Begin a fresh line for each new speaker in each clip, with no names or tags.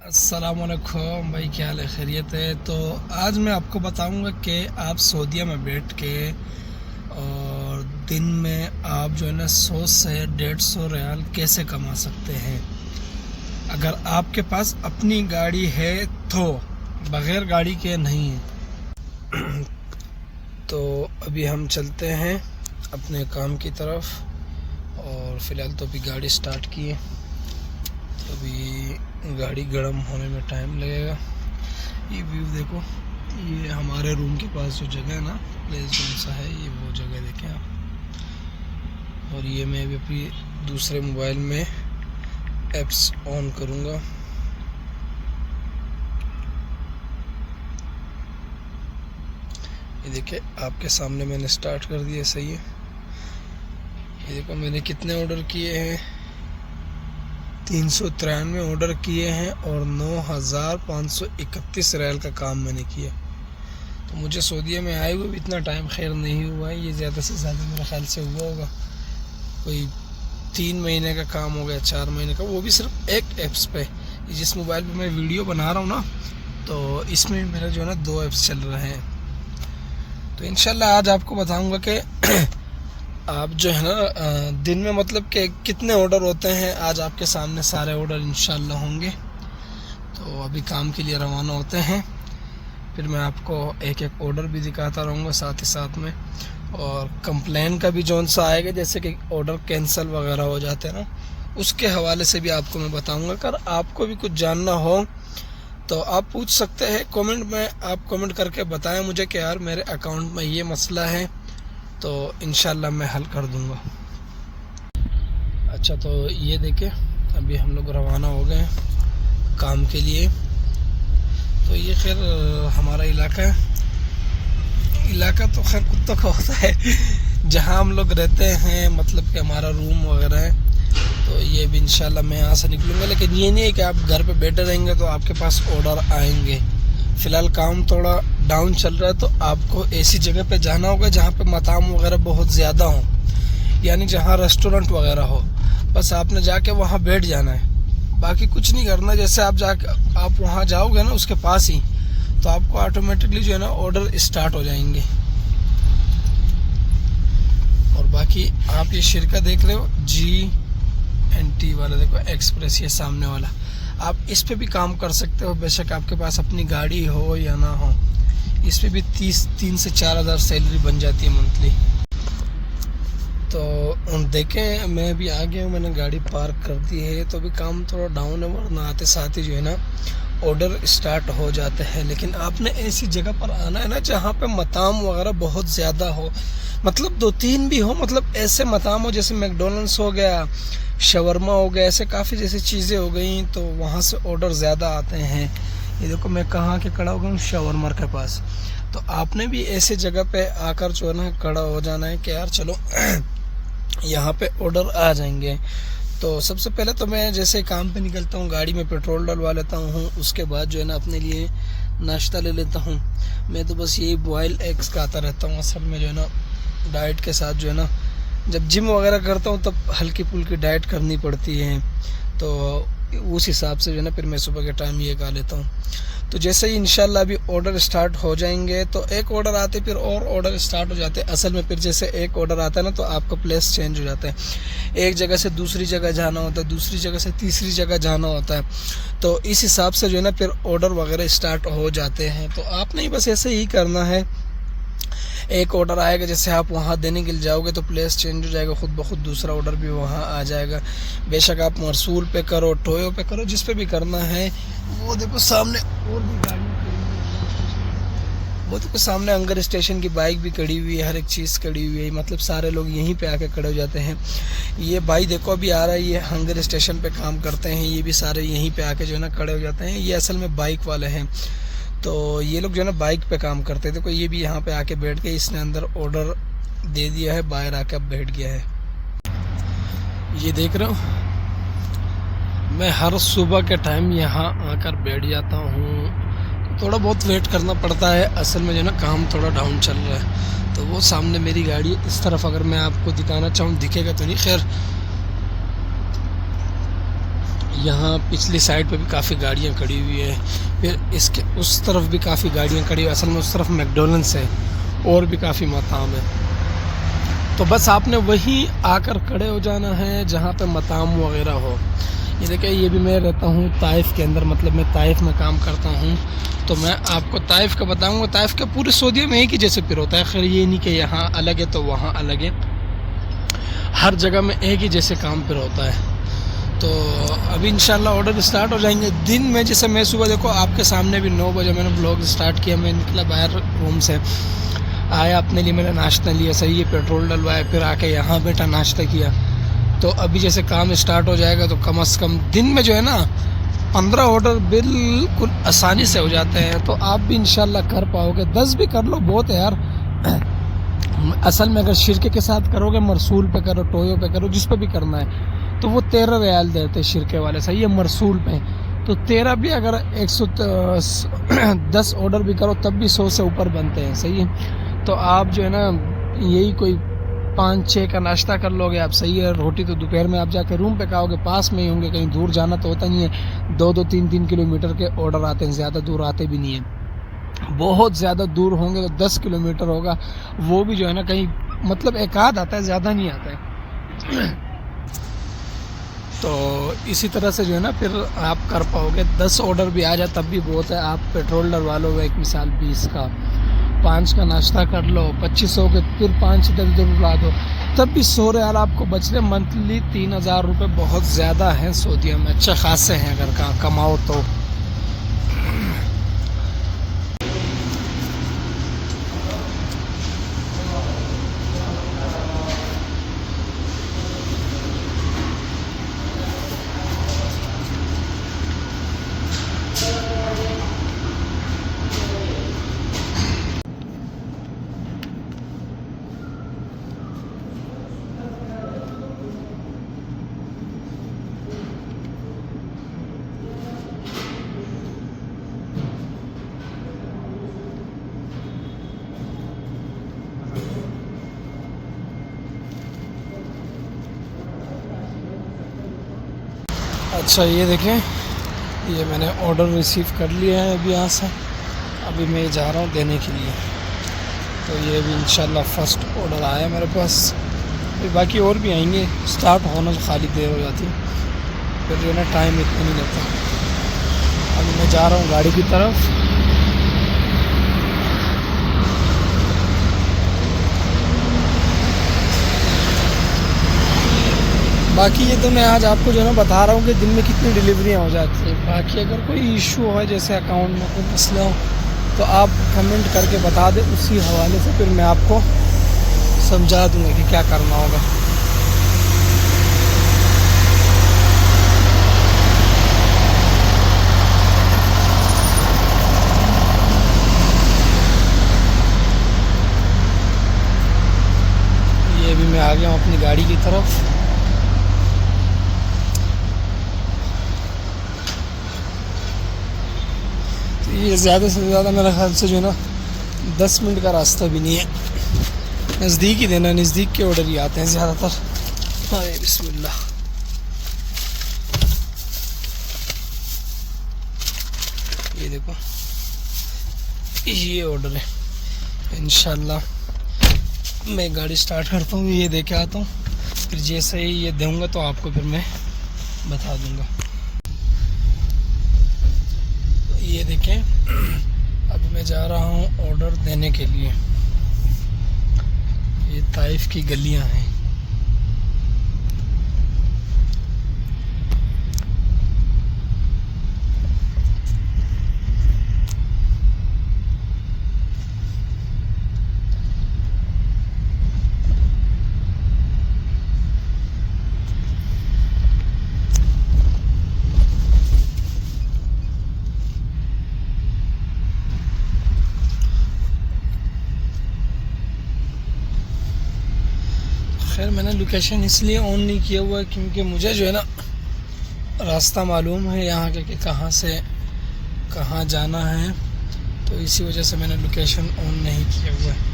अस्सलामुअलैकुम भाई, क्या हाल है? खैरियत है? तो आज मैं आपको बताऊंगा कि आप सऊदीया में बैठ के और दिन में आप जो है ना 100 से 150 रियाल कैसे कमा सकते हैं अगर आपके पास अपनी गाड़ी है तो, बगैर गाड़ी के नहीं है। तो अभी हम चलते हैं अपने काम की तरफ और फ़िलहाल तो अभी गाड़ी स्टार्ट की है, अभी गाड़ी गर्म होने में टाइम लगेगा। ये व्यू देखो, ये हमारे रूम के पास जो जगह है ना, प्लेस कौन सा है, ये वो जगह देखें आप। और ये मैं अभी अपनी दूसरे मोबाइल में एप्स ऑन करूँगा। ये देखिए आपके सामने मैंने स्टार्ट कर दिया, सही है। ये देखो मैंने कितने ऑर्डर किए हैं, 393 ऑर्डर किए हैं और 9,531 रियाल का काम मैंने किया। तो मुझे सऊदीया में आए हुए भी इतना टाइम खैर नहीं हुआ है, ये ज़्यादा से ज़्यादा मेरे ख्याल से हुआ होगा कोई 3 महीने का काम हो गया, 4 महीने का, वो भी सिर्फ एक ऐप्स पे। जिस मोबाइल पे मैं वीडियो बना रहा हूँ ना, तो इसमें मेरा जो है ना 2 ऐप्स चल रहे हैं। तो इंशाल्लाह आज आपको बताऊँगा कि आप जो है ना दिन में मतलब कि कितने ऑर्डर होते हैं। आज आपके सामने सारे ऑर्डर इंशाल्लाह होंगे। तो अभी काम के लिए रवाना होते हैं, फिर मैं आपको एक एक ऑर्डर भी दिखाता रहूँगा साथ ही साथ में। और कंप्लेन का भी जौन सा आएगा, जैसे कि ऑर्डर कैंसिल वगैरह हो जाते हैं ना, उसके हवाले से भी आपको मैं बताऊँगा। अगर आपको भी कुछ जानना हो तो आप पूछ सकते हैं कमेंट में। आप कमेंट करके बताएं मुझे कि यार मेरे अकाउंट में ये मसला है, तो इंशाल्लाह मैं हल कर दूंगा। अच्छा, तो ये देखें अभी हम लोग रवाना हो गए काम के लिए। तो ये खैर हमारा इलाका तो खैर कुत्तों का होता है जहाँ हम लोग रहते हैं, मतलब कि हमारा रूम वगैरह है। तो ये भी इंशाल्लाह मैं यहाँ से निकलूँगा, लेकिन ये नहीं है कि आप घर पे बैठे रहेंगे तो आपके पास ऑर्डर आएंगे। फ़िलहाल काम थोड़ा डाउन चल रहा है, तो आपको ऐसी जगह पे जाना होगा जहाँ पे मताम वगैरह बहुत ज़्यादा हो, यानी जहाँ रेस्टोरेंट वगैरह हो। बस आपने जाके वहाँ बैठ जाना है, बाकी कुछ नहीं करना। जैसे आप वहाँ जाओगे ना उसके पास ही, तो आपको ऑटोमेटिकली जो है ना ऑर्डर स्टार्ट हो जाएंगे। और बाकी आप ये शिरका देख रहे हो GNT वाला, देखो एक्सप्रेस, ये सामने वाला, आप इस पे भी काम कर सकते हो। बेशक आपके पास अपनी गाड़ी हो या ना हो, इस पे भी 3 से 4 हज़ार सैलरी बन जाती है मंथली। तो देखें मैं भी आ गया हूँ, मैंने गाड़ी पार्क कर दी है। तो अभी काम थोड़ा डाउन है, वरना आते साथ ही जो है ना ऑर्डर स्टार्ट हो जाते हैं। लेकिन आपने ऐसी जगह पर आना है ना जहाँ पे मताम वगैरह बहुत ज़्यादा हो, मतलब 2-3 भी हो, मतलब ऐसे मताम हो जैसे मैकडोनल्ड्स हो गया, शवरमा हो गया, ऐसे काफ़ी जैसी चीज़ें हो गई, तो वहाँ से ऑर्डर ज़्यादा आते हैं। ये देखो मैं कहाँ के खड़ा हो गया हूँ, शवरमा के पास। तो आपने भी ऐसे जगह पे आकर जो है ना खड़ा हो जाना है कि यार चलो यहाँ पे ऑर्डर आ जाएंगे। तो सबसे पहले तो मैं जैसे काम पे निकलता हूँ, गाड़ी में पेट्रोल डलवा लेता हूँ, उसके बाद जो है ना अपने लिए नाश्ता ले लेता हूँ। मैं तो बस यही बॉयल एग्स खाता रहता हूँ असल में, जो है ना डाइट के साथ जो है ना, जब जिम वगैरह करता हूँ तब हल्की फुल्की डाइट करनी पड़ती है, तो उस हिसाब से जो है ना फिर मैं सुबह के टाइम ये खा लेता हूँ। तो जैसे ही इंशाल्लाह अभी ऑर्डर स्टार्ट हो जाएंगे, तो एक ऑर्डर आते फिर और ऑर्डर स्टार्ट हो जाते हैं। असल में फिर जैसे एक ऑर्डर आता है ना, तो आपका प्लेस चेंज हो जाता है, एक जगह से दूसरी जगह जाना होता है, दूसरी जगह से तीसरी जगह जाना होता है। तो इस हिसाब से जो है ना फिर ऑर्डर वगैरह स्टार्ट हो जाते हैं। तो आपने ही बस ऐसे ही करना है, एक ऑर्डर आएगा, जैसे आप वहाँ देने के लिए जाओगे तो प्लेस चेंज हो जाएगा, खुद ब खुद दूसरा ऑर्डर भी वहाँ आ जाएगा। बेशक आप मरसूल पे करो, टोयो पे करो, जिस पे भी करना है। वो देखो सामने और भी गाड़ी खड़ी हुई है, वो देखो सामने अंगर स्टेशन की बाइक भी खड़ी हुई है, हर एक चीज़ खड़ी हुई है, मतलब सारे लोग यहीं पे आके खड़े हो जाते हैं। ये भाई देखो अभी आ रहा है, ये हंगर स्टेशन पे काम करते हैं, ये भी सारे यहीं पे आके जो है ना खड़े हो जाते हैं। ये असल में बाइक वाले हैं, तो ये लोग जो है ना बाइक पे काम करते थे। तो ये भी यहाँ पे आके बैठ के इसने अंदर ऑर्डर दे दिया है, बाहर आके अब बैठ गया है। ये देख रहे हो, मैं हर सुबह के टाइम यहाँ आकर बैठ जाता हूँ। थोड़ा बहुत वेट करना पड़ता है, असल में जो है ना काम थोड़ा डाउन चल रहा है। तो वो सामने मेरी गाड़ी है, इस तरफ अगर मैं आपको दिखाना चाहूँ दिखेगा तो नहीं, खैर यहाँ पिछली साइड पे भी काफ़ी गाड़ियाँ खड़ी हुई है, फिर इसके उस तरफ भी काफ़ी गाड़ियाँ खड़ी हुई है। असल में उस तरफ मैकडोनल्ड्स है और भी काफ़ी मताम है, तो बस आपने वहीं आकर खड़े हो जाना है जहाँ पे मताम वगैरह हो। ये देखिए, ये भी मैं रहता हूँ ताइफ के अंदर, मतलब मैं ताइफ में काम करता हूँ, तो मैं आपको ताइफ का बताऊँगा। ताइफ का पूरे सऊदीया में एक ही जैसे फिर होता है, खैर ये नहीं कि यहाँ अलग है तो वहाँ अलग है, हर जगह में एक ही जैसे काम फिर होता है। तो अभी इंशाल्लाह ऑर्डर स्टार्ट हो जाएंगे दिन में। जैसे मैं सुबह देखो आपके सामने भी 9 बजे मैंने ब्लॉग स्टार्ट किया, मैं निकला बाहर रूम से, आया अपने लिए मैंने नाश्ता लिया, सही है, पेट्रोल डलवाया, फिर आके यहाँ बैठा नाश्ता किया। तो अभी जैसे काम स्टार्ट हो जाएगा तो कम से कम दिन में जो है ना 15 ऑर्डर बिल्कुल आसानी से हो जाते हैं। तो आप भी इंशाल्लाह कर पाओगे, 10 भी कर लो बहुत है यार। असल में अगर शिरके के साथ करोगे, मरसूल पे करो, टोयो पे करो, जिस पे भी करना है, तो वो 13 रियाल देते हैं शिरके वाले, सही है, मरसूल पे। तो 13 भी अगर 110 ऑर्डर भी करो तब भी 100 से ऊपर बनते हैं, सही है। तो आप जो है ना यही कोई 5-6 का नाश्ता कर लोगे आप, सही है। रोटी तो दोपहर में आप जाके रूम पे खाओगे, पास में ही होंगे, कहीं दूर जाना तो होता नहीं है। 2-2, 3-3 किलोमीटर के ऑर्डर आते हैं, ज़्यादा दूर आते भी नहीं है। बहुत ज़्यादा दूर होंगे तो 10 किलोमीटर होगा, वो भी जो है ना कहीं मतलब एक आध आता है, ज़्यादा नहीं आता है। तो इसी तरह से जो है ना फिर आप कर पाओगे। 10 ऑर्डर भी आ जाए तब भी बहुत है। आप पेट्रोल डलवा लो, एक मिसाल 20 का, 5 का नाश्ता कर लो, 2500 के, फिर 5 इधर उड़ा दो, तब भी 100 रियाल आपको बच रहे। मंथली 3000 रुपये बहुत ज़्यादा हैं सऊदीया में, अच्छे खासे हैं अगर कमाओ तो। अच्छा ये देखें, ये मैंने ऑर्डर रिसीव कर लिया है अभी यहाँ से, अभी मैं जा रहा हूँ देने के लिए। तो ये भी इंशाल्लाह फर्स्ट ऑर्डर आया मेरे पास, फिर बाकी और भी आएंगे। स्टार्ट होने में खाली देर हो जाती, फिर जो है ना टाइम इतना नहीं लगता। अभी मैं जा रहा हूँ गाड़ी की तरफ। बाकी ये तो मैं आज आपको जो है ना बता रहा हूँ कि दिन में कितनी डिलीवरियाँ हो जाती हैं। बाकी अगर कोई इशू हो, जैसे अकाउंट में कोई मसला हो, तो आप कमेंट करके बता दें, उसी हवाले से फिर मैं आपको समझा दूँगा कि क्या करना होगा। ये भी मैं आ गया हूँ अपनी गाड़ी की तरफ। ये ज़्यादा से ज़्यादा मेरे ख्याल से जो है ना 10 मिनट का रास्ता भी नहीं है, नज़दीक ही देना, नज़दीक के ऑर्डर ही आते हैं ज़्यादातर। हाय बिस्मिल्लाह। ये देखो, ये ऑर्डर है। इंशाल्लाह मैं गाड़ी स्टार्ट करता हूँ, ये दे के आता हूँ, फिर जैसे ही ये दूँगा तो आपको फिर मैं बता दूँगा। ये देखें, अब मैं जा रहा हूँ ऑर्डर देने के लिए। ये ताइफ की गलियाँ हैं। खैर मैंने लोकेशन इसलिए ऑन नहीं किया हुआ है क्योंकि मुझे जो है ना रास्ता मालूम है यहाँ के कि कहाँ से कहाँ जाना है, तो इसी वजह से मैंने लोकेशन ऑन नहीं किया हुआ है।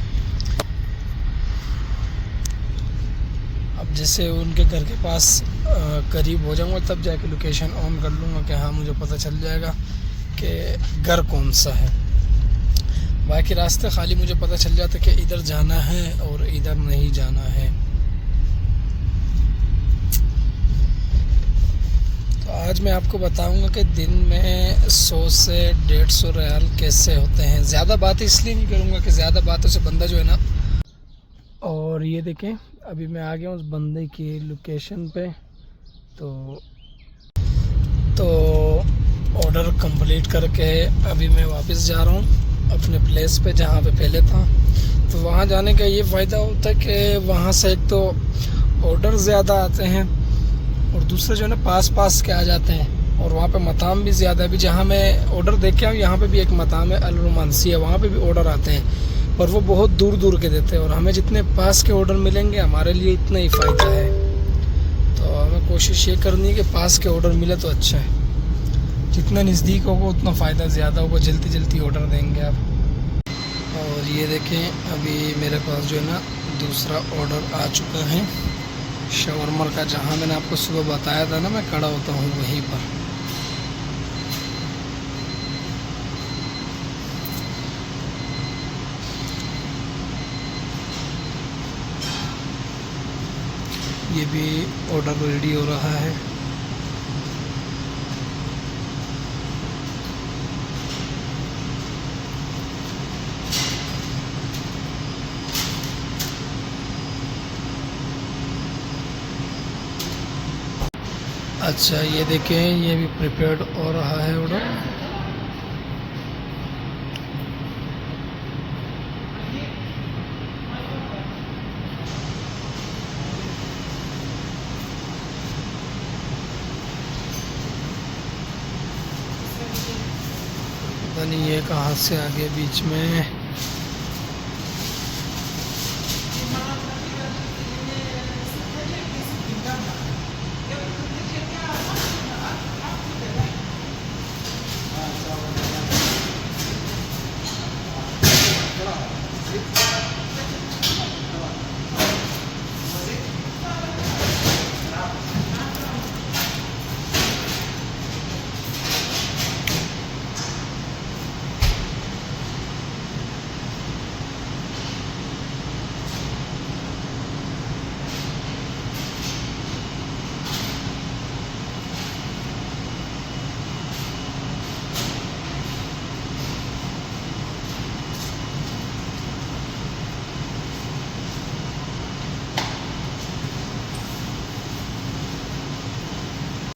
अब जैसे उनके घर के पास करीब हो जाऊंगा तब जाके लोकेशन ऑन कर लूँगा कि हाँ मुझे पता चल जाएगा कि घर कौन सा है। बाकी रास्ते खाली मुझे पता चल जाता कि इधर जाना है और इधर नहीं जाना है। तो आज मैं आपको बताऊंगा कि दिन में 100 से 150 रियाल कैसे होते हैं। ज़्यादा बात इसलिए नहीं करूंगा कि ज़्यादा बातों से बंदा जो है ना। और ये देखें अभी मैं आ गया हूँ उस बंदे की लोकेशन पे। तो ऑर्डर कंप्लीट करके अभी मैं वापस जा रहा हूँ अपने प्लेस पे जहाँ पे पहले था। तो वहाँ जाने का ये फ़ायदा होता है कि वहाँ से एक तो ऑर्डर ज़्यादा आते हैं और दूसरे जो है ना पास के आ जाते हैं। और वहाँ पे मताम भी ज़्यादा है। अभी जहाँ मैं ऑर्डर देख के आऊँ यहाँ पे भी एक मताम है अल रोमांसी है, वहाँ पे भी ऑर्डर आते हैं पर वो बहुत दूर दूर के देते हैं। और हमें जितने पास के ऑर्डर मिलेंगे हमारे लिए इतना ही फ़ायदा है। तो हमें कोशिश ये करनी है कि पास के ऑर्डर मिले तो अच्छा है। जितना नज़दीक होगा उतना फ़ायदा ज़्यादा होगा, जल्दी ऑर्डर देंगे आप। और ये देखें अभी मेरे पास जो है ना दूसरा ऑर्डर आ चुका है शवरमर का, जहाँ मैंने आपको सुबह बताया था ना मैं खड़ा होता हूँ वहीं पर। ये भी ऑर्डर रेडी हो रहा है। अच्छा ये देखें ये भी प्रिपेयर्ड हो रहा है ऑर्डर। पता नहीं ये कहाँ से आ गया बीच में।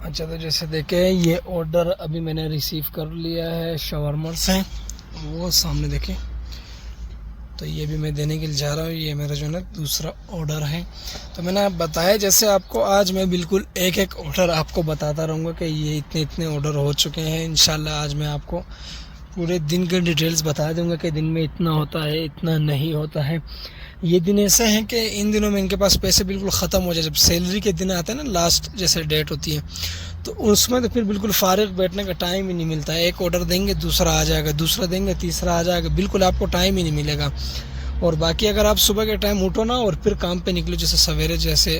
अच्छा तो जैसे देखें ये ऑर्डर अभी मैंने रिसीव कर लिया है शवरमर से, वो सामने देखें। तो ये भी मैं देने के लिए जा रहा हूँ। ये मेरा जो है ना दूसरा ऑर्डर है। तो मैंने आप बताया जैसे आपको आज मैं बिल्कुल एक ऑर्डर आपको बताता रहूँगा कि ये इतने ऑर्डर हो चुके हैं। इंशाल्लाह आज मैं आपको पूरे दिन के डिटेल्स बता दूँगा कि दिन में इतना होता है इतना नहीं होता है। ये दिन ऐसे हैं कि इन दिनों में इनके पास पैसे बिल्कुल ख़त्म हो जाए। जब सैलरी के दिन आते हैं ना लास्ट जैसे डेट होती है तो उसमें तो फिर बिल्कुल फारिग बैठने का टाइम ही नहीं मिलता है। एक ऑर्डर देंगे दूसरा आ जाएगा, दूसरा देंगे तीसरा आ जाएगा, बिल्कुल आपको टाइम ही नहीं मिलेगा। और बाकी अगर आप सुबह के टाइम उठो ना और फिर काम पे निकलो, जैसे सवेरे जैसे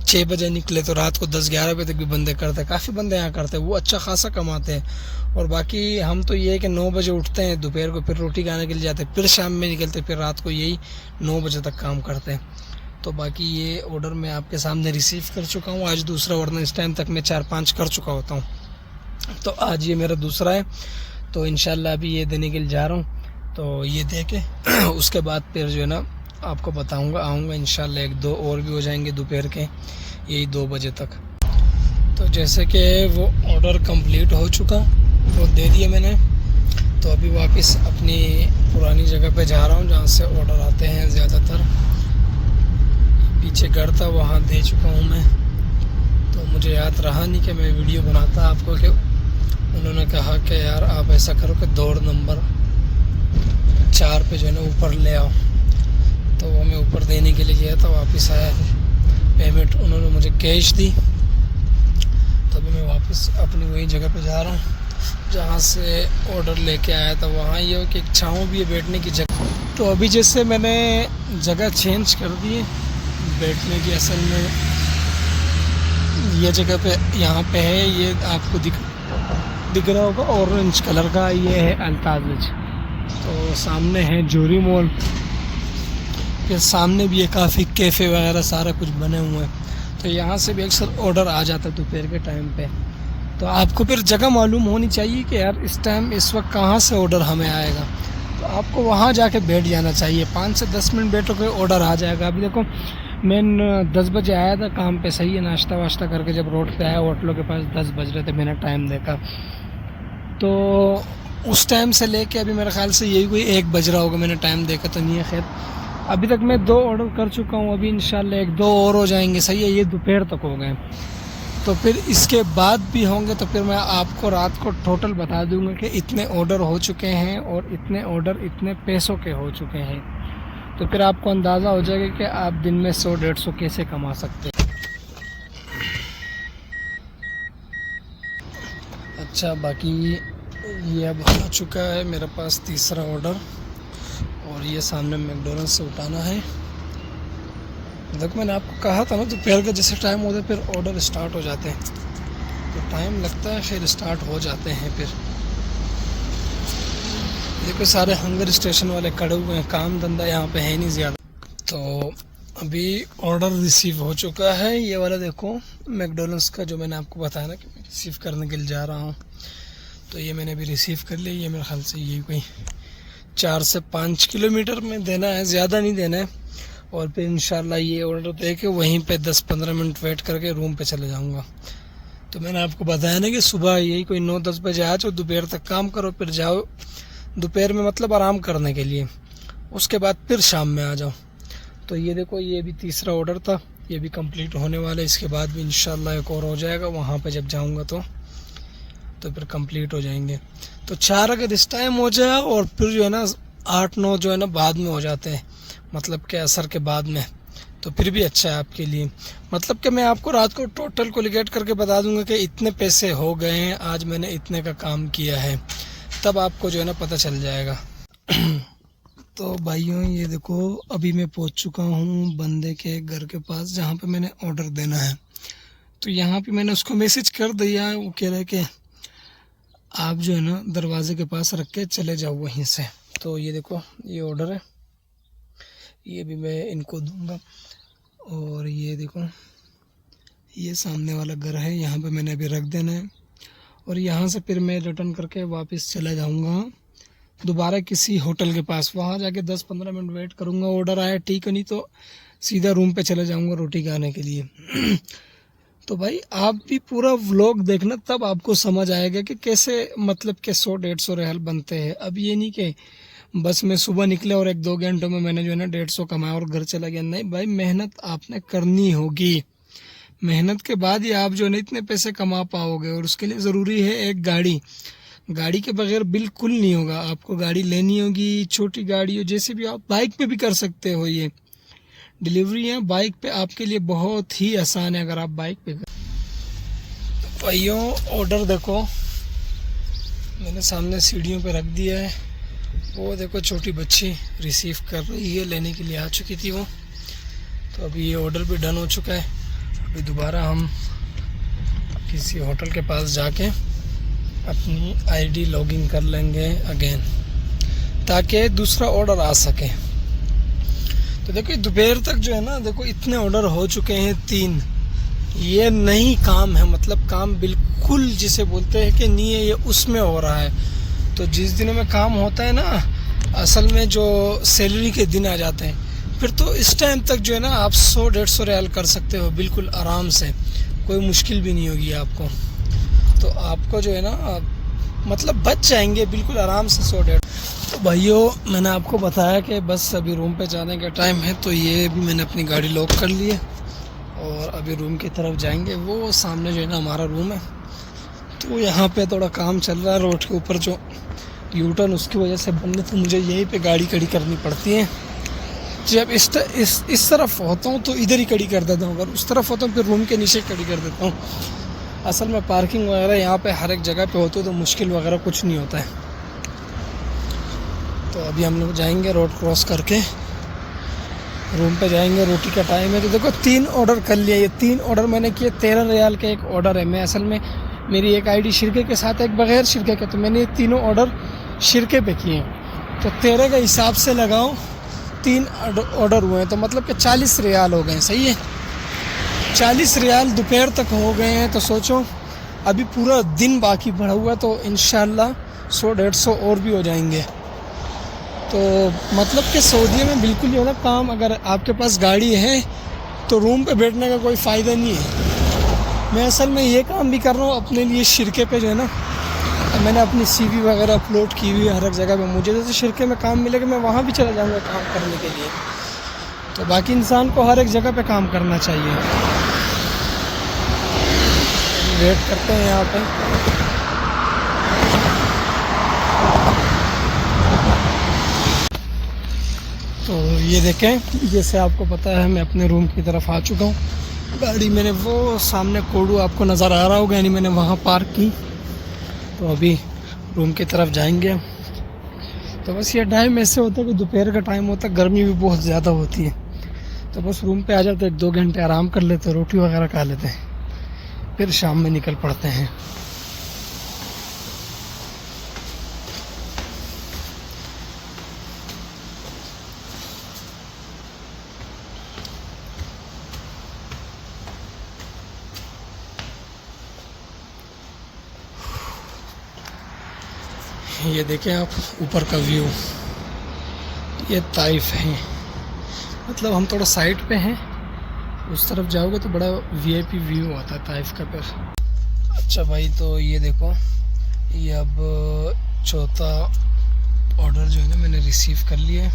6 बजे निकले तो रात को 10-11 बजे तक भी बंदे करते हैं। काफ़ी बंदे यहाँ करते हैं, वो अच्छा खासा कमाते हैं। और बाकी हम तो ये है कि 9 बजे उठते हैं, दोपहर को फिर रोटी खाने के लिए जाते हैं, फिर शाम में निकलते, फिर रात को यही 9 बजे तक काम करते हैं। तो बाकी ये ऑर्डर मैं आपके सामने रिसीव कर चुका हूँ आज दूसरा, वरना इस टाइम तक मैं 4-5 कर चुका होता हूँ। तो आज ये मेरा दूसरा है। तो इंशाल्लाह अभी ये देने के लिए जा रहा हूँ। तो ये दे के उसके बाद फिर जो है ना आपको बताऊंगा, आऊँगा इंशाल्लाह। 1-2 और भी हो जाएंगे दोपहर के, यही 2 बजे तक। तो जैसे कि वो ऑर्डर कंप्लीट हो चुका, वो दे दिए मैंने। तो अभी वापस अपनी पुरानी जगह पे जा रहा हूँ जहाँ से ऑर्डर आते हैं ज़्यादातर। पीछे घर था वहाँ दे चुका हूँ मैं। तो मुझे याद रहा नहीं कि मैं वीडियो बनाता आपको, कि उन्होंने कहा कि यार आप ऐसा करो कि डोर नंबर 4 पे जो है ना ऊपर ले आओ। तो वो मैं ऊपर देने के लिए गया था, वापस आया, पेमेंट उन्होंने मुझे कैश दी। तो अभी मैं वापस अपनी वही जगह पे जा रहा हूँ जहाँ से ऑर्डर लेके आया था। वहाँ ये हो कि एक छाँव भी है बैठने की जगह। तो अभी जैसे मैंने जगह चेंज कर दी है बैठने की, असल में ये जगह पे यहाँ पे है, ये आपको दिख रहा होगा ऑरेंज कलर का, ये है अल्ताज। तो सामने है जोरी मॉल, फिर सामने भी ये काफ़ी कैफ़े वगैरह सारा कुछ बने हुए हैं। तो यहाँ से भी अक्सर ऑर्डर आ जाता है दोपहर के टाइम पे। तो आपको फिर जगह मालूम होनी चाहिए कि यार इस टाइम इस वक्त कहाँ से ऑर्डर हमें आएगा, तो आपको वहाँ जाके बैठ जाना चाहिए। 5 से 10 मिनट बैठो के ऑर्डर आ जाएगा। अभी देखो मैं 10 बजे आया था काम पे, सही है, नाश्ता वाश्ता करके जब रोड पे आया होटलों के पास 10 बज रहे थे, मैंने टाइम देखा तो उस टाइम से लेके अभी मेरे ख्याल से यही कोई 1 बज रहा होगा, मैंने टाइम देखा तो नहीं है। खैर अभी तक मैं 2 ऑर्डर कर चुका हूँ, अभी इंशाल्लाह 1-2 और हो जाएंगे, सही है, ये दोपहर तक हो गए। तो फिर इसके बाद भी होंगे तो फिर मैं आपको रात को टोटल बता दूंगा कि इतने ऑर्डर हो चुके हैं और इतने ऑर्डर इतने पैसों के हो चुके हैं। तो फिर आपको अंदाज़ा हो जाएगा कि आप दिन में 100-150 कैसे कमा सकते हैं। अच्छा, बाकी ये अब हो चुका है मेरे पास तीसरा ऑर्डर, और ये सामने मैकडॉनल्ड्स से उठाना है। देखो मैंने आपको कहा था ना दोपहर का जैसे टाइम होता है फिर ऑर्डर स्टार्ट हो जाते हैं, तो टाइम लगता है फिर स्टार्ट हो जाते हैं। फिर देखो सारे हंगर स्टेशन वाले खड़े हुए हैं, काम धंधा यहाँ पे है नहीं ज़्यादा। तो अभी ऑर्डर रिसीव हो चुका है, ये वाला देखो मैकडॉनल्ड्स का जो मैंने आपको बताया ना कि मैं रिसीव करने के लिए जा रहा हूँ, तो ये मैंने अभी रिसीव कर लिया। ये मेरे ख्याल से ये कोई 4 से 5 किलोमीटर में देना है, ज़्यादा नहीं देना है। और फिर इंशाल्लाह ये ऑर्डर दे के वहीं पे 10-15 मिनट वेट करके रूम पे चले जाऊंगा। तो मैंने आपको बताया ना कि सुबह यही कोई 9-10 बजे आ जाओ, दोपहर तक काम करो, फिर जाओ दोपहर में मतलब आराम करने के लिए, उसके बाद फिर शाम में आ जाओ। तो ये देखो ये भी तीसरा ऑर्डर था, ये भी कंप्लीट होने वाला है। इसके बाद भी इंशाल्लाह एक और हो जाएगा, वहाँ पे जब जाऊँगा तो फिर कंप्लीट हो जाएंगे। तो 4 अगर इस टाइम हो जाए और फिर जो है ना 8-9 जो है ना बाद में हो जाते हैं, मतलब कि असर के बाद में, तो फिर भी अच्छा है आपके लिए। मतलब कि मैं आपको रात को टोटल कोलिगेट करके बता दूंगा कि इतने पैसे हो गए हैं, आज मैंने इतने का काम किया है, तब आपको जो है ना पता चल जाएगा। तो भाइयों ये देखो अभी मैं पहुंच चुका हूं बंदे के घर के पास जहां पे मैंने ऑर्डर देना है। तो यहाँ पे मैंने उसको मैसेज कर दिया है, वो कह रहा है कि आप जो है ना दरवाजे के पास रख के चले जाओ वहीं से। तो ये देखो ये ऑर्डर है, ये भी मैं इनको दूंगा। और ये देखो ये सामने वाला घर है, यहाँ पे मैंने अभी रख देना है, और यहाँ से फिर मैं रिटर्न करके वापस चला जाऊँगा दोबारा किसी होटल के पास, वहाँ जाके 10-15 मिनट वेट करूँगा, ऑर्डर आया ठीक है, नहीं तो सीधा रूम पे चले जाऊँगा रोटी खाने के लिए। तो भाई आप भी पूरा व्लॉग देखना, तब आपको समझ आएगा कि कैसे मतलब कि 100-150 रियाल बनते हैं। अब ये नहीं कि बस मैं सुबह निकले और 1-2 घंटों में मैंने जो है ना 150 कमाया और घर चला गया, नहीं भाई, मेहनत आपने करनी होगी। मेहनत के बाद ही आप जो है ना इतने पैसे कमा पाओगे, और उसके लिए ज़रूरी है एक गाड़ी के बगैर बिल्कुल नहीं होगा। आपको गाड़ी लेनी होगी, छोटी गाड़ी हो, जैसे भी आप बाइक पे भी कर सकते हो। ये डिलीवरियाँ बाइक पे आपके लिए बहुत ही आसान है अगर आप बाइक पे कर। तो भाइयों ऑर्डर देखो मैंने सामने सीढ़ियों पे रख दिया है, वो देखो छोटी बच्ची रिसीव कर रही है, लेने के लिए आ चुकी थी वो। तो अभी ये ऑर्डर भी डन हो चुका है। अभी दोबारा हम किसी होटल के पास जाके अपनी आईडी लॉगिन कर लेंगे अगेन, ताकि दूसरा ऑर्डर आ सके। तो देखो दोपहर तक जो है ना देखो इतने ऑर्डर हो चुके हैं 3। ये नहीं काम है, मतलब काम बिल्कुल जिसे बोलते हैं कि नहीं है, ये उसमें हो रहा है। तो जिस दिनों में काम होता है ना, असल में जो सैलरी के दिन आ जाते हैं, फिर तो इस टाइम तक जो है ना आप 100-150 रियाल कर सकते हो बिल्कुल आराम से, कोई मुश्किल भी नहीं होगी आपको। तो आपको जो है ना मतलब बच जाएंगे बिल्कुल आराम से 100-150। तो भाइयों मैंने आपको बताया कि बस अभी रूम पे जाने का टाइम है, तो ये भी मैंने अपनी गाड़ी लॉक कर ली है और अभी रूम की तरफ जाएंगे। वो सामने जो है ना हमारा रूम है, तो यहाँ पे थोड़ा काम चल रहा है, रोड के ऊपर जो यूटर्न उसकी वजह से बंद है, तो मुझे यहीं पे गाड़ी खड़ी करनी पड़ती है। जब इस तरफ होता हूँ तो इधर ही खड़ी कर देता हूँ, अगर उस तरफ होता हूँ फिर रूम के नीचे खड़ी कर देता हूँ। असल में पार्किंग वगैरह यहाँ पे हर एक जगह पे होती है, तो मुश्किल वगैरह कुछ नहीं होता है। तो अभी हम लोग जाएंगे रोड क्रॉस करके, रूम पे जाएंगे, रोटी का टाइम है। तो देखो 3 ऑर्डर कर लिए, ये 3 ऑर्डर मैंने किए। 13 रियाल का एक ऑर्डर है। मैं असल में मेरी एक आईडी शिरके के साथ एक बगैर शिरके के, तो मैंने ये तीनों ऑर्डर शिरके पे किए हैं। तो 13 के हिसाब से लगाओ 3 ऑर्डर हुए हैं, तो मतलब कि 40 रियाल हो गए। सही है, 40 रियाल दोपहर तक हो गए हैं। तो सोचो अभी पूरा दिन बाकी पड़ा हुआ, तो इंशाल्लाह 100-150 और भी हो जाएंगे। तो मतलब कि सऊदी में बिल्कुल ही होना काम, अगर आपके पास गाड़ी है तो रूम पे बैठने का कोई फ़ायदा नहीं है। मैं असल में ये काम भी कर रहा हूँ अपने लिए शिरके पे जो है ना, मैंने अपनी CV वगैरह अपलोड की हुई है हर एक जगह पे। मुझे जैसे शिरके में काम मिलेगा मैं वहाँ भी चला जाऊँगा काम करने के लिए। तो बाकी इंसान को हर एक जगह पे काम करना चाहिए। वेट करते हैं यहाँ पे। तो ये देखें, जैसे आपको पता है मैं अपने रूम की तरफ आ चुका हूँ। गाड़ी मैंने वो सामने कोडू आपको नज़र आ रहा होगा, यानी मैंने वहाँ पार्क की। तो अभी रूम की तरफ जाएंगे। तो बस ये टाइम ऐसे होता है कि दोपहर का टाइम होता है, गर्मी भी बहुत ज़्यादा होती है। तो बस रूम पे आ जाते हैं, 2 घंटे आराम कर लेते हैं, रोटी वगैरह खा लेते हैं, फिर शाम में निकल पड़ते हैं। ये देखें आप ऊपर का व्यू, ये ताइफ है। मतलब हम थोड़ा साइड पे हैं, उस तरफ जाओगे तो बड़ा VIP व्यू आता है ताइफ का। फिर अच्छा भाई, तो ये देखो, ये अब चौथा ऑर्डर जो है ना मैंने रिसीव कर लिया है।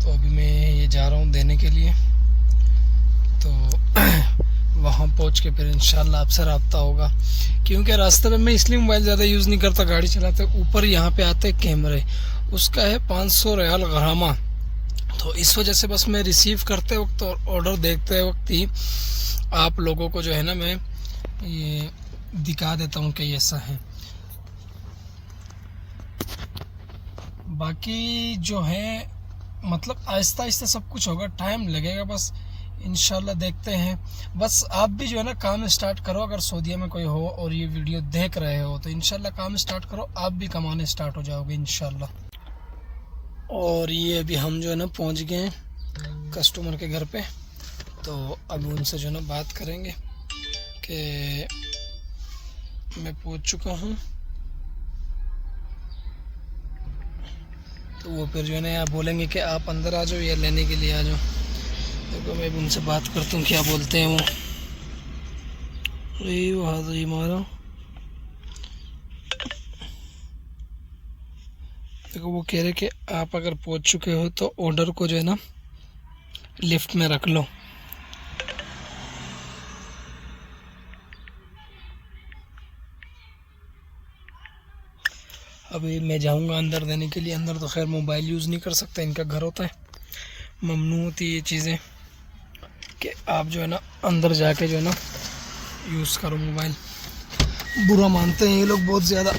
तो अभी मैं ये जा रहा हूँ देने के लिए। तो वहाँ पहुँच के फिर इंशाल्लाह आपसे रब्ता होगा, क्योंकि रास्ते में मैं इसलिए मोबाइल ज़्यादा यूज़ नहीं करता गाड़ी चलाते। ऊपर यहाँ पे आते कैमरे, उसका है 500 रियाल गरामा। तो इस वजह से बस मैं रिसीव करते वक्त और ऑर्डर देखते वक्त ही आप लोगों को जो है ना मैं ये दिखा देता हूँ कि ऐसा है। बाकी जो है मतलब आहिस्ता आहिस्ता सब कुछ होगा, टाइम लगेगा बस, इंशाल्लाह देखते हैं। बस आप भी जो है ना काम स्टार्ट करो। अगर सऊदीया में कोई हो और ये वीडियो देख रहे हो तो इंशाल्लाह काम स्टार्ट करो, आप भी कमाने स्टार्ट हो जाओगे इंशाल्लाह। और ये अभी हम जो है ना पहुंच गए हैं कस्टमर के घर पे। तो अब उनसे जो है ना बात करेंगे कि मैं पहुंच चुका हूं। तो वो फिर जो है ना यहाँ बोलेंगे कि आप अंदर आ जाओ या लेने के लिए आ जाओ। देखो मैं भी उनसे बात करता हूँ क्या बोलते हैं वो। अरे वो हाज़िर मारा। देखो वो कह रहे कि आप अगर पहुँच चुके हो तो ऑर्डर को जो है ना लिफ्ट में रख लो। अभी मैं जाऊंगा अंदर देने के लिए। अंदर तो खैर मोबाइल यूज़ नहीं कर सकता, इनका घर होता है, ममनू होती है ये चीज़ें कि आप जो है ना अंदर जाके जो है ना यूज़ करो मोबाइल। बुरा मानते हैं ये लोग बहुत ज़्यादा।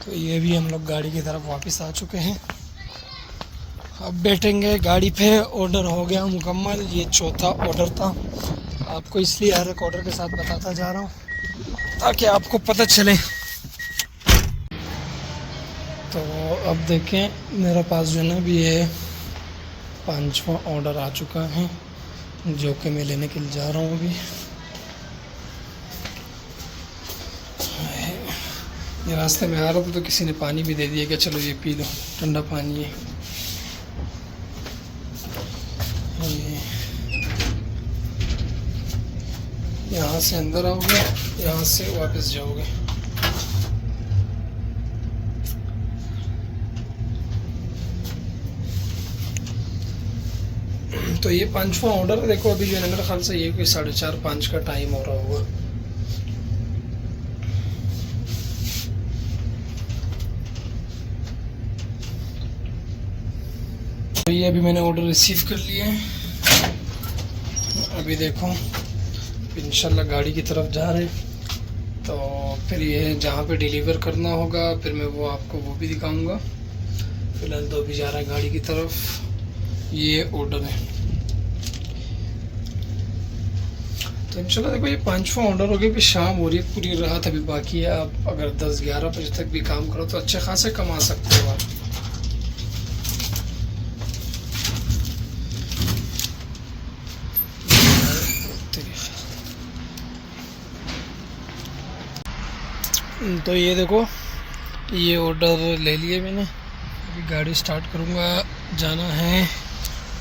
तो ये भी हम लोग गाड़ी की तरफ वापस आ चुके हैं। अब बैठेंगे गाड़ी पे। ऑर्डर हो गया मुकम्मल। ये चौथा ऑर्डर था। आपको इसलिए हर एक ऑर्डर के साथ बताता जा रहा हूँ ताकि आपको पता चले। तो अब देखें मेरे पास जो है ना अभी ये 5वां ऑर्डर आ चुका है जो कि मैं लेने के लिए जा रहा हूँ अभी। ये रास्ते में आ रहा था तो किसी ने पानी भी दे दिया कि चलो ये पी लो, ठंडा पानी है। यहाँ से अंदर आओगे, यहाँ से वापस जाओगे। तो ये 5वां ऑर्डर है। देखो अभी जो है मेरे ख्याल से ये कोई 4:30-5 का टाइम हो रहा होगा। तो ये अभी मैंने ऑर्डर रिसीव कर लिए हैं। अभी देखो इंशाल्लाह गाड़ी की तरफ जा रहे हैं, तो फिर ये जहाँ पे डिलीवर करना होगा फिर मैं वो आपको वो भी दिखाऊंगा। फिलहाल तो अभी जा रहा है गाड़ी की तरफ। ये ऑर्डर है। तो इंशाल्लाह देखो ये 5वां ऑर्डर हो गया। भी शाम हो रही है, पूरी रात अभी बाकी है। आप अगर 10-11 बजे तक भी काम करो तो अच्छे खासे कमा सकते हो आप। तो ये देखो ये ऑर्डर ले लिए मैंने। अभी गाड़ी स्टार्ट करूँगा, जाना है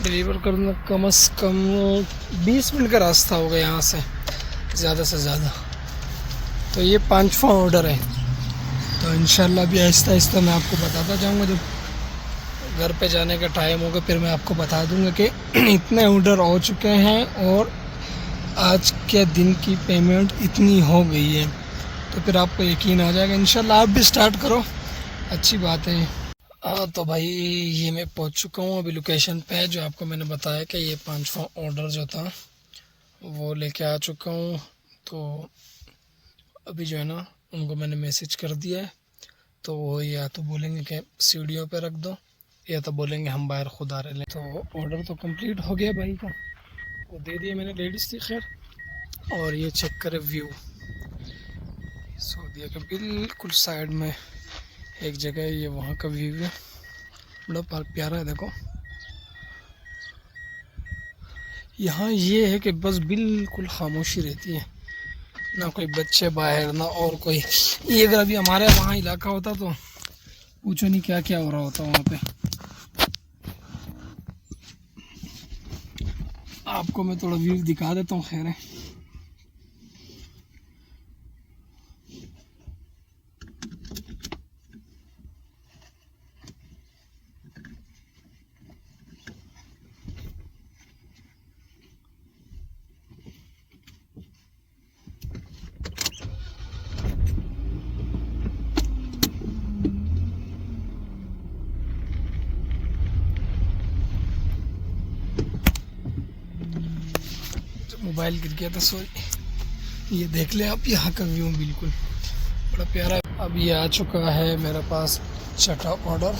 डिलीवर करना। कम से कम 20 मिनट का रास्ता होगा यहाँ से, ज़्यादा से ज़्यादा। तो ये 5वां ऑर्डर है। तो इंशाल्लाह भी आहिस्ता आहिस्ता मैं आपको बताता जाऊँगा। जब घर पे जाने का टाइम होगा फिर मैं आपको बता दूँगा कि इतने ऑर्डर हो चुके हैं और आज के दिन की पेमेंट इतनी हो गई है। तो फिर आपको यकीन आ जाएगा। इंशाल्लाह आप भी स्टार्ट करो, अच्छी बात है। तो भाई ये मैं पहुंच चुका हूँ अभी लोकेशन पे, जो आपको मैंने बताया कि ये 5वां ऑर्डर जो था वो लेके आ चुका हूँ। तो अभी जो है ना उनको मैंने मैसेज कर दिया है। तो वो या तो बोलेंगे कि सीढ़ियों पे रख दो, या तो बोलेंगे हम बाहर खुद आ रहे लें। तो ऑर्डर तो कंप्लीट हो गया भाई का, वो दे दिया मैंने, लेडीज़ थी खैर। और ये चेक करें व्यू, सऊदीया के बिल्कुल साइड में एक जगह है, ये वहाँ का व्यू है। बड़ा प्यारा है। देखो यहाँ ये है कि बस बिल्कुल खामोशी रहती है, ना कोई बच्चे बाहर ना और कोई। ये अगर अभी हमारे वहाँ इलाका होता तो पूछो नहीं क्या क्या हो रहा होता वहाँ पे। आपको मैं थोड़ा व्यू दिखा देता हूँ। खैर है, मोबाइल गिर गया था सॉरी। ये देख ले आप यहाँ का व्यू, बिल्कुल बड़ा प्यारा है। अब ये आ चुका है मेरे पास 6ठा ऑर्डर,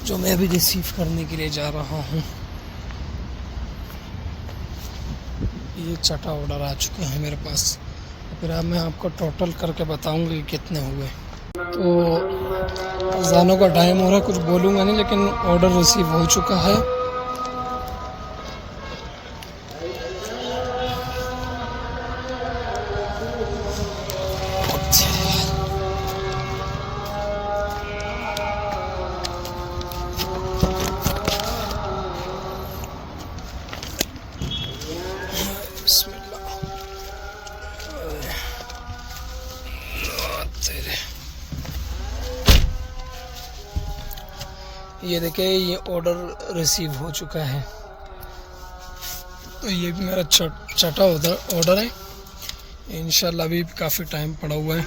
जो मैं अभी रिसीव करने के लिए जा रहा हूँ। ये 6ठा ऑर्डर आ चुके हैं मेरे पास। फिर अब मैं आपको टोटल करके बताऊँगा कि कितने हुए। तो अज़ानों का टाइम हो रहा है, कुछ बोलूँगा नहीं, लेकिन ऑर्डर रिसीव हो चुका है। ये देखिए ये ऑर्डर रिसीव हो चुका है। तो ये भी मेरा 6ठा ऑर्डर है। इंशाल्लाह अभी काफ़ी टाइम पड़ा हुआ है,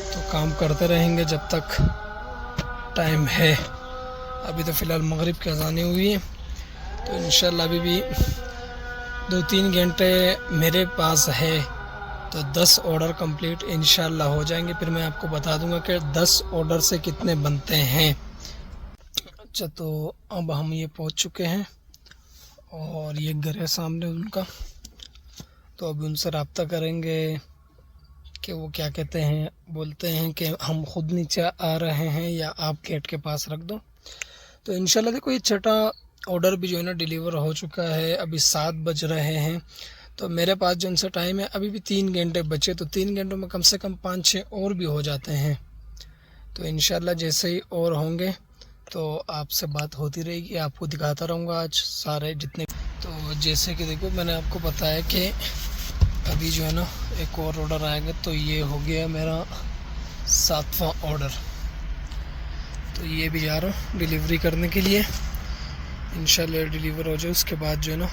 तो काम करते रहेंगे जब तक टाइम है। अभी तो फ़िलहाल मगरिब की अज़ानें हुई हैं, तो इंशाल्लाह अभी भी 2-3 घंटे मेरे पास है, तो 10 ऑर्डर कंप्लीट इंशाल्लाह हो जाएंगे। फिर मैं आपको बता दूंगा कि 10 ऑर्डर से कितने बनते हैं। अच्छा, तो अब हम ये पहुंच चुके हैं और ये घर है सामने उनका। तो अभी उनसे रब्ता करेंगे कि वो क्या कहते हैं। बोलते हैं कि हम खुद नीचे आ रहे हैं या आप गेट के पास रख दो। तो इंशाल्लाह देखो ये 6ठा ऑर्डर भी जो है ना डिलीवर हो चुका है। अभी 7 बज रहे हैं, तो मेरे पास जो उनसे टाइम है अभी भी 3 घंटे बचे, तो 3 घंटों में कम से कम 5-6 और भी हो जाते हैं। तो इंशाल्लाह जैसे ही और होंगे तो आपसे बात होती रहेगी, आपको दिखाता रहूँगा आज सारे जितने। तो जैसे कि देखो मैंने आपको बताया कि अभी जो है ना एक और ऑर्डर आएगा, तो ये हो गया मेरा 7वां ऑर्डर। तो ये भी जा रहा हूँ डिलीवरी करने के लिए, इंशाल्लाह डिलीवर हो जाए उसके बाद जो है ना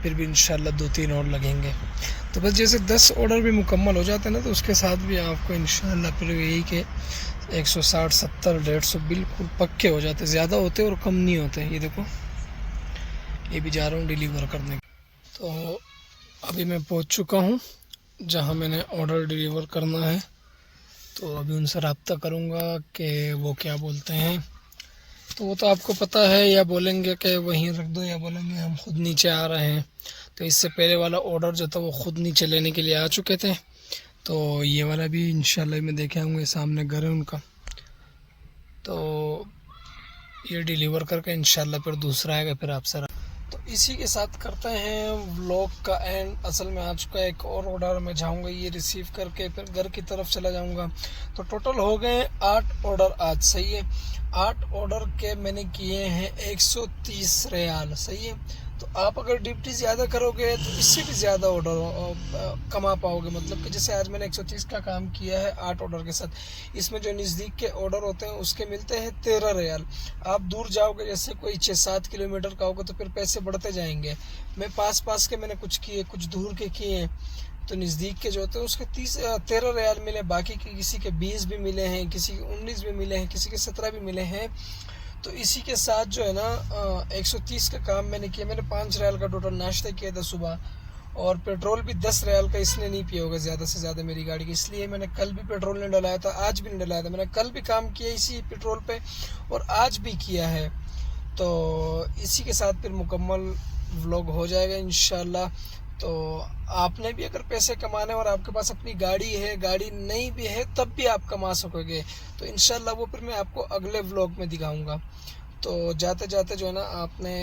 फिर भी इंशाल्लाह 2-3 और लगेंगे। तो बस जैसे 10 ऑर्डर भी मुकम्मल हो जाते हैं ना, तो उसके साथ भी आपको इंशाल्लाह फिर यही के 160, 70, 150 बिल्कुल पक्के हो जाते, ज़्यादा होते और कम नहीं होते। ये देखो ये भी जा रहा हूँ डिलीवर करने। तो अभी मैं पहुँच चुका हूँ जहाँ मैंने ऑर्डर डिलीवर करना है। तो अभी उनसे रब्ता करूँगा कि वो क्या बोलते हैं। तो वो तो आपको पता है, या बोलेंगे कि वहीं रख दो, या बोलेंगे हम खुद नीचे आ रहे हैं। तो इससे पहले वाला ऑर्डर जो था वो खुद नीचे लेने के लिए आ चुके थे। तो ये वाला भी इंशाल्लाह मैं देखे आऊँगा, सामने घर है उनका। तो ये डिलीवर करके इंशाल्लाह फिर दूसरा आएगा, फिर आपसे। तो इसी के साथ करते हैं व्लॉग का एंड। असल में आ चुका है एक और ऑर्डर, मैं जाऊंगा ये रिसीव करके फिर घर की तरफ चला जाऊंगा। तो टोटल हो गए 8 ऑर्डर आज, सही है। 8 ऑर्डर के मैंने किए हैं 130 रियाल, सही है। तो आप अगर ड्यूटी ज़्यादा करोगे तो इससे भी ज़्यादा ऑर्डर कमा पाओगे। मतलब कि जैसे आज मैंने 130 का काम किया है 8 ऑर्डर के साथ। इसमें जो नज़दीक के ऑर्डर होते हैं उसके मिलते हैं 13 रियाल। आप दूर जाओगे, जैसे कोई 6-7 किलोमीटर का होगा, तो फिर पैसे बढ़ते जाएंगे। मैं पास के मैंने कुछ किए, कुछ दूर के किए। तो नज़दीक के जो होते हैं उसके 13 रियाल मिले, बाकी के किसी के 20 भी मिले हैं, किसी के 19 भी मिले हैं, किसी के 17 भी मिले हैं। तो इसी के साथ जो है ना 130 का काम मैंने किया। मैंने 5 रियाल का टोटल नाश्ता किया था सुबह, और पेट्रोल भी 10 रियाल का इसने नहीं पिया होगा ज़्यादा से ज़्यादा मेरी गाड़ी की, इसलिए मैंने कल भी पेट्रोल नहीं डलाया था, आज भी नहीं डलाया था। मैंने कल भी काम किया इसी पेट्रोल पे और आज भी किया है। तो इसी के साथ फिर मुकम्मल व्लॉग हो जाएगा इंशाल्लाह। तो आपने भी अगर पैसे कमाने और आपके पास अपनी गाड़ी है, गाड़ी नहीं भी है, तब भी आप कमा सकोगे। तो इंशाल्लाह वो फिर मैं आपको अगले व्लॉग में दिखाऊंगा। तो जाते जाते जो है ना आपने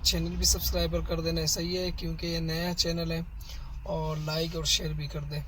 चैनल भी सब्सक्राइबर कर देना, सही है, क्योंकि ये नया चैनल है, और लाइक और शेयर भी कर दें।